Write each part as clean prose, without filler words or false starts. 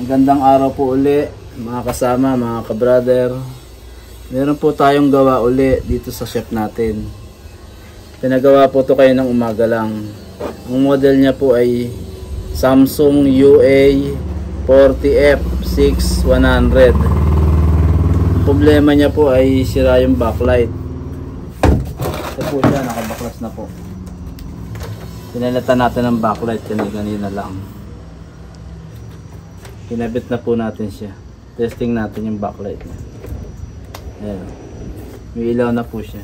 Magandang araw po uli mga kasama, mga ka-brother. Meron po tayong gawa uli dito sa shop natin. Pinagawa po to kayo ng umaga lang. Ang model niya po ay Samsung UA40F6100. Problema niya po ay sira yung backlight. Ito po siya, nakabaklas na po. Pinalatan natin ng backlight kanina lang. Kinabit na po natin siya. Testing natin yung backlight niya. Ayan. May ilaw na po siya.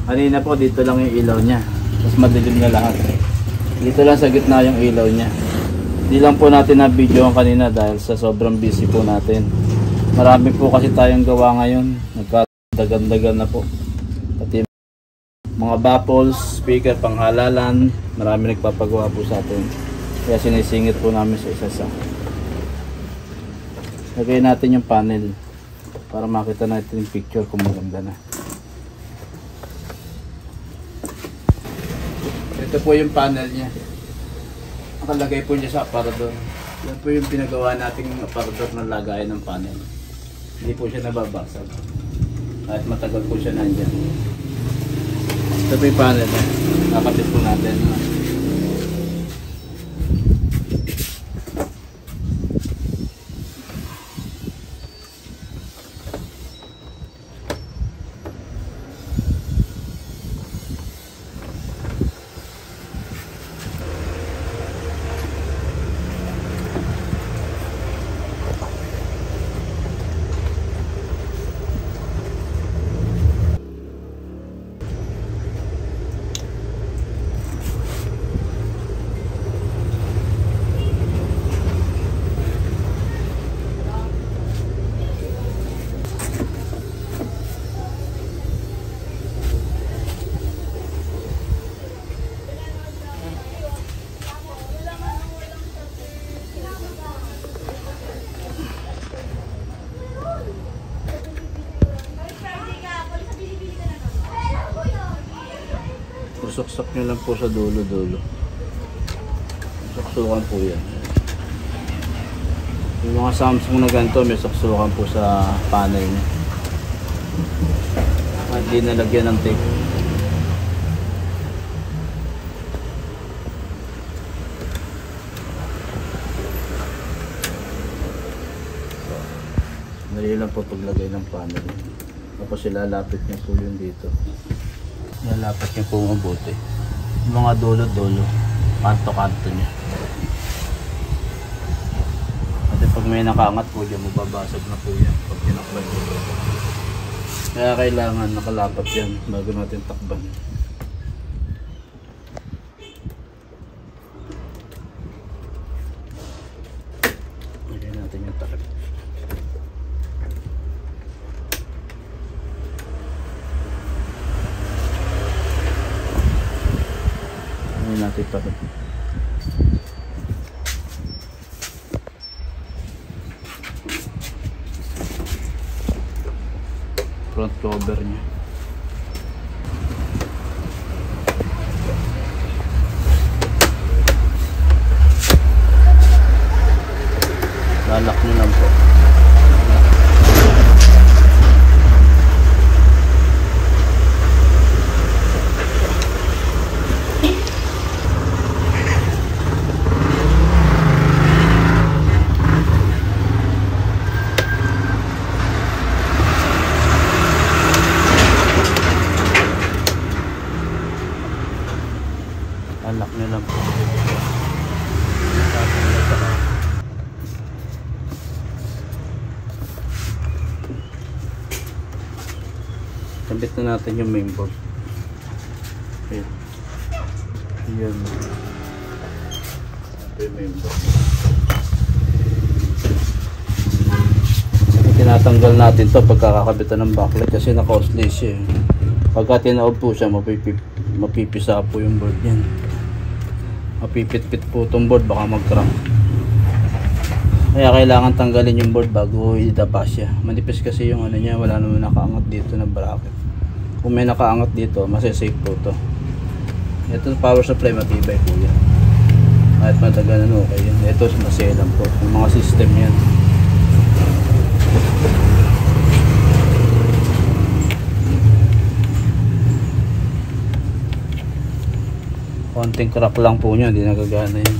Kanina po dito lang yung ilaw niya. Mas madilim na lahat. Dito lang sa gitna yung ilaw niya. Hindi lang po natin na-video kanina dahil sa sobrang busy po natin. Marami po kasi tayong gawa ngayon. Nagkadagan-dagan na po. Pati mga baffles, speaker, panghalalan, marami nagpapagawa po sa atin. Kaya sinisingit po namin sa isa-isa. Lagay natin yung panel para makita natin yung picture kung maganda na. Ito po yung panel niya. Nakalagay po niya sa aparador. Yan po yung pinagawa nating aparador na lagayan ng panel. Hindi po siya nababasag. Kahit matagal po siya nandyan. Ito po yung panel niya. Nakapit po natin. Susuksak nyo lang po sa dulo-dulo. Suksukan po yan. Yung mga Samsung na ganito may suksukan po sa panel niya. At di nalagyan ng tape. So, dali lang po paglagay ng panel. Tapos ilalapit niya po yun dito. Lalapit niya po mabuti. Yung mga dulo-dulo, kanto-kanto niya. Kasi pag may nakaangat po dyan, mababasag na po yan pag tinakban nyo. Kaya kailangan nakalapat yan bago natin takban. Lagyan natin yung takip. Natin pa rin. Front cover niya. Lalak niyo lang po. Alak nyo lang po. Kabit na natin yung mainboard. Ayan. Ayan. Ito yung mainboard. Tinatanggal natin to pagkakakabitan ng backlight kasi naka-oscill siya. Pagka tinaob po siya, mapipisa po yung board yan. Mapipit-pit po itong board, baka mag-crack. Kaya kailangan tanggalin yung board bago idapa siya. Manipis kasi yung ano niya, wala naman nakaangat dito na bracket. Kung may nakaangat dito, masasave po to. Ito power supply matibay po yan. Kahit matagal ano, okay yan. Ito maselan po. Yung mga system yan. Konting crack lang po nyo, hindi nagagana yan.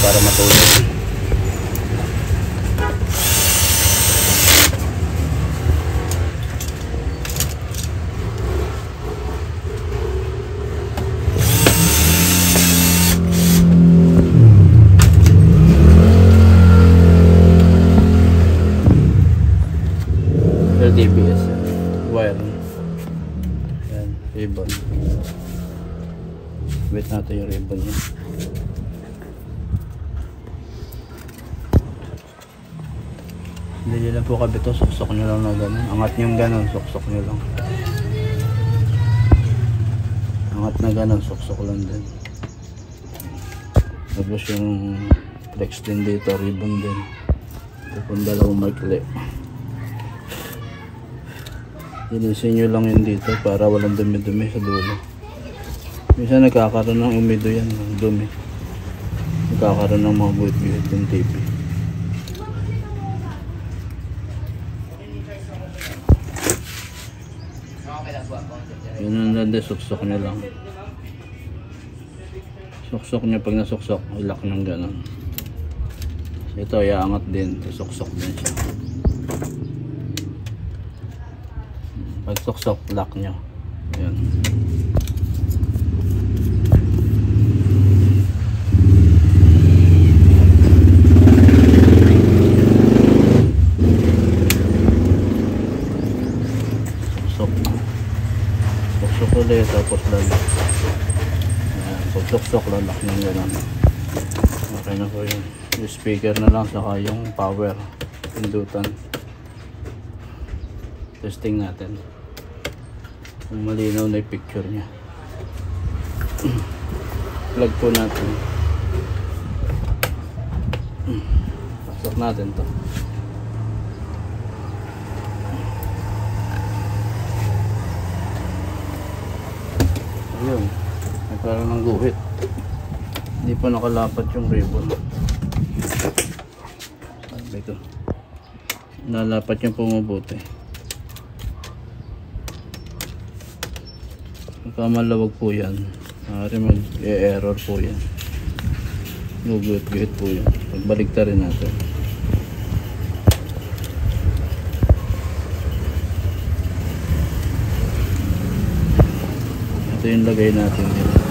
Para matulog. LDBS wire. Yan, ribbon. Wait natin yung ribbon niya. Hindi lang po kabito, suksok nyo lang na gano'n. Angat nyo gano'n, suksok nyo lang. Angat na gano'n, suksok lang din. Tapos yung flex din dito, ribbon din. Ito pong dalawang markle. Linisin nyo lang yun dito para walang dumi-dumi sa dulo. Minsan nagkakaroon ng umido yan, ng dumi. Nagkakaroon ng mga buhit-buhit yung TV. Yun lang din, suksok nyo lang. Suksok nyo, pag nasuksok, ilak ng gano'n. Ito, iaangat din, suksok din siya. Pag suksok, lock nyo. Ayan. Suksok ulit, tapos lalak. Pag suksok, lalak nyo gano'n. Okay na po yun. Yung speaker na lang, saka yung power pindutan. Testing natin kung malinaw na yung picture nya. Plug po natin. Pasok natin to. Ayun, nagkaroon ng guhit. Hindi pa nakalapat yung ribbon. Sabi ko, nalapat yung pumubuti. Pagka malawag po yan, maaari mag-error po yan. Guguhit-guhit po yan. Pagbalik ta rin natin. Ito yung lagay natin dito.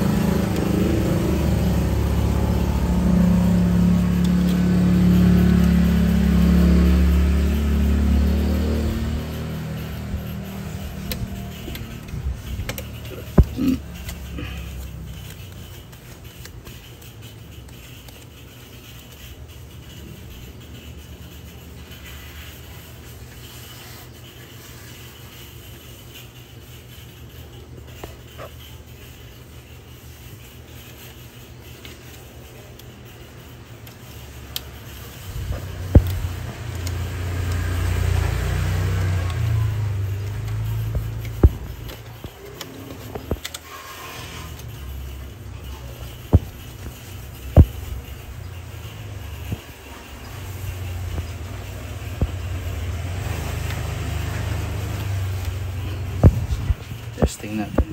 Testing natin.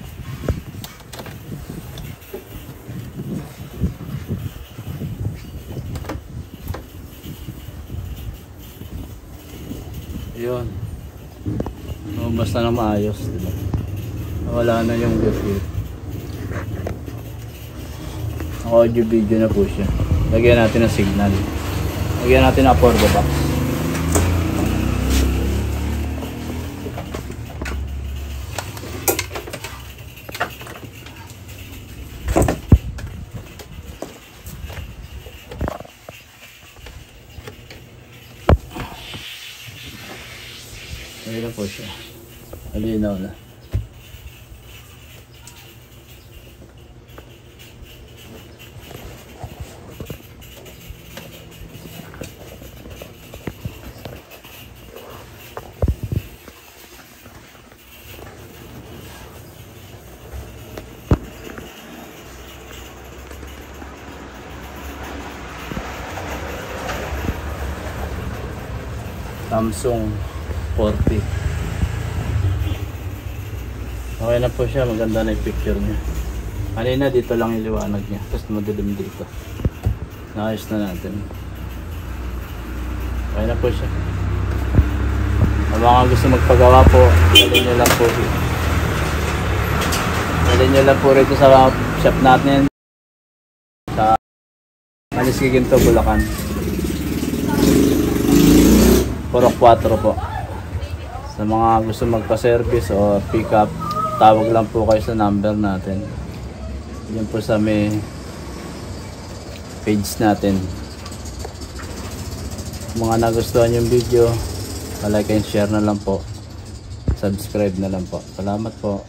Yun. No, basta na maayos, diba? Wala na yung git-git. Audio video na po siya. Lagyan natin ng signal. Lagyan natin ng Aporgo box. Ayun na po siya. Malinaw na. Samsung 40. Okay na po siya, maganda na yung picture niya. Kanina dito lang yung liwanag niya, tapos madilim dito. Naayos na natin. Okay na po siya. Ang mga gusto magpagawa po, dalhin nyo lang po. Dalhin nyo lang po rito sa shop natin sa Maliski Ginto, Bulacan. Purok 4 po. Sa mga gusto magpa-service o pick up, tawag lang po kayo sa number natin. Yan po sa may page natin. Mga nagustuhan yung video, like and share na lang po. Subscribe na lang po. Salamat po.